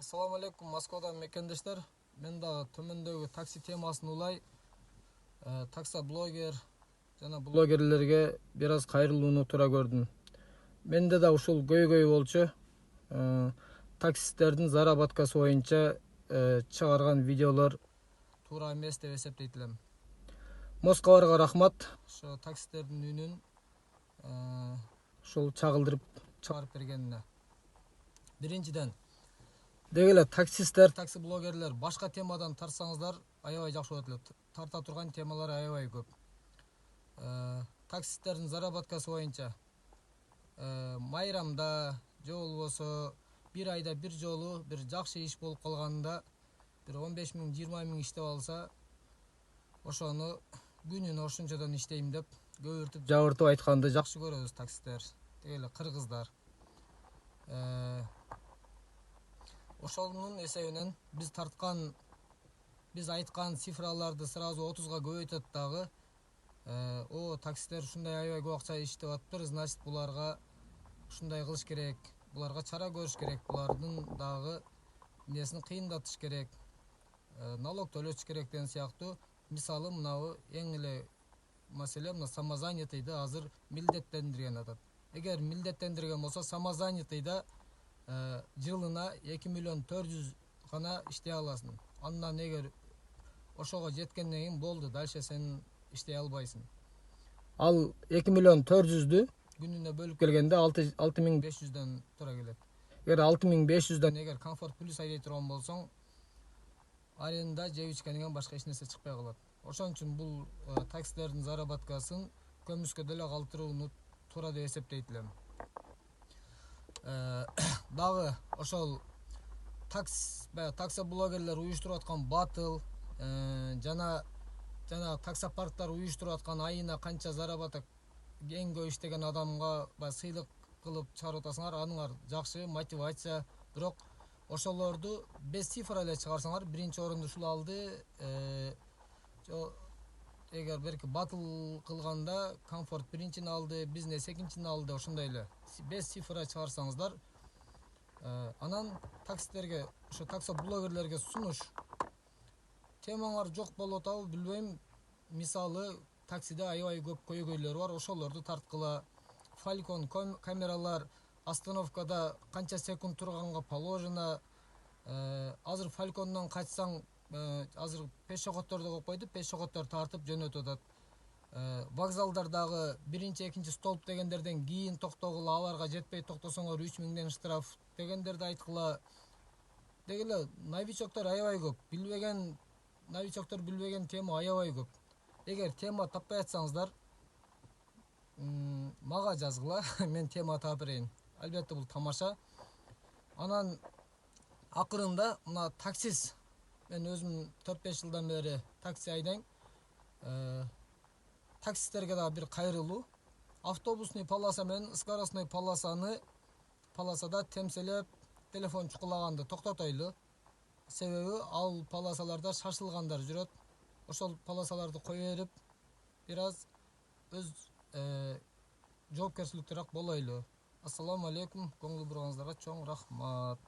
Assalamu alaikum Moskvaдан мекендештер. Мен да төмендегі такси темасын улай такса блогер жана блогерлерге бираз кайрылууну туура көрдүм. Менде да ушул көйгөй болчу. Таксистердин заработкасы боюнча чыгарган видеолор туура эмес деп эсептейт элем. Москвага рахмат. Ошо таксистердин үнүн ушул чагылдырып чыгарып бергенине. Биринчиден дегеле таксисттер, такси блогерлер башка темадан тартсаңыздар аябай жакшы болот эле. Тарта турган темалар аябай көп. Таксисттердин заработкасы боюнча майрамда же болбосо бир айда бир жолу бир жакшы иш болуп калганда бир 15 миң 20 миң иштеп алса, ошону күнүнө ошончодон иштейм деп көбүртүп жабыртып айтканды жакшы көрөбүз таксисттер, дегеле кыргыздар. Ошонун эсебинен биз айткан цифраларды сразу 30га көбөйтөт дагы. Таксисттер ушундай аябай көп акча иштеп атыптыр, значит буларга ушундай кылыш керек, буларга чара көрүш керек, булардын дагы эмнесин кыйындатыш керек, налог төлөтүш керек деген сыяктуу. Мисалы мынабу эң эле маселе, мына самозанятыйды азыр милдеттендирген атат. Эгер милдеттендирген болсо, самозанятыйда жылына 2 миллион 400 гана иштей аласың. Андан эгер ошого жеткенден кийин болду, дальше сен иштей албайсың. Ал 2 миллион 400'дү күнүнө бөлүп келгенде 6500'дөн туура келет. Эгер 6500'дөн эгер комфорт плюс айдай турган болсоң, аренда же ичкенен башка эч нерсе чыкпай калат. Ошон үчүн бул таксилердин заработкасын көмүскө деле калтырууну туура деп эсептейт элем. Дагы ошол такси блогерлер уюштуруп аткан батыл жана таксопарктар уюштуруп аткан айына канча заработок эң көп иштеген адамга сыйлык кылып чыгарып атасыңар, аныңар жакшы мотивация. Бирок ошолорду 5 цифра эле чыгарсаңар, биринчи орунду ушул алды, эгер берки батыл кылганда комфорт биринчини алды, бизнес экинчини алды, ошондой эле 5 цифра чыгарсаңыздар, анан таксистерге, ошо такси блогерлерге сунуш. Темаңар жок болуп атабы билбейм. Мисалы, таксиде аябай көп көйгөйлөр бар, ошолорду тарткыла. Фалькон камералар остановкада канча секунд турганга положено. Азыр Фалькондон качсаң, азыр пешеходторду коюп койду, пешеходтор тартып жөнөтүп атат. Вокзалдардагы биринчи, экинчи столб дегендерден кийин токтогула, аларга жетпей токтосоңор 3 миңден штраф дегендерди айткыла. Дегеле новичоктор аябай көп. Новичоктор билбеген тема аябай көп. Эгер тема таппай атсаңыздар, мага жазгыла, мен тема таап берейин. Албетте бул тамаша. Анан акырында мына таксис, мен өзүм 4-5 жылдан бери такси айдайм. Таксистерге да бир кайрылуу. Автобусный полоса менен скоростной полосада темселеп телефон чукулаганды токтотойлу. Себеби ал полосаларда шашылгандар жүрөт. Ошол полосаларды кое берип, бираз өз жоопкерчиликтүүрөөк болойлу. Ассаламу алейкум, көңүл бурганыңыздарга чоң рахмат.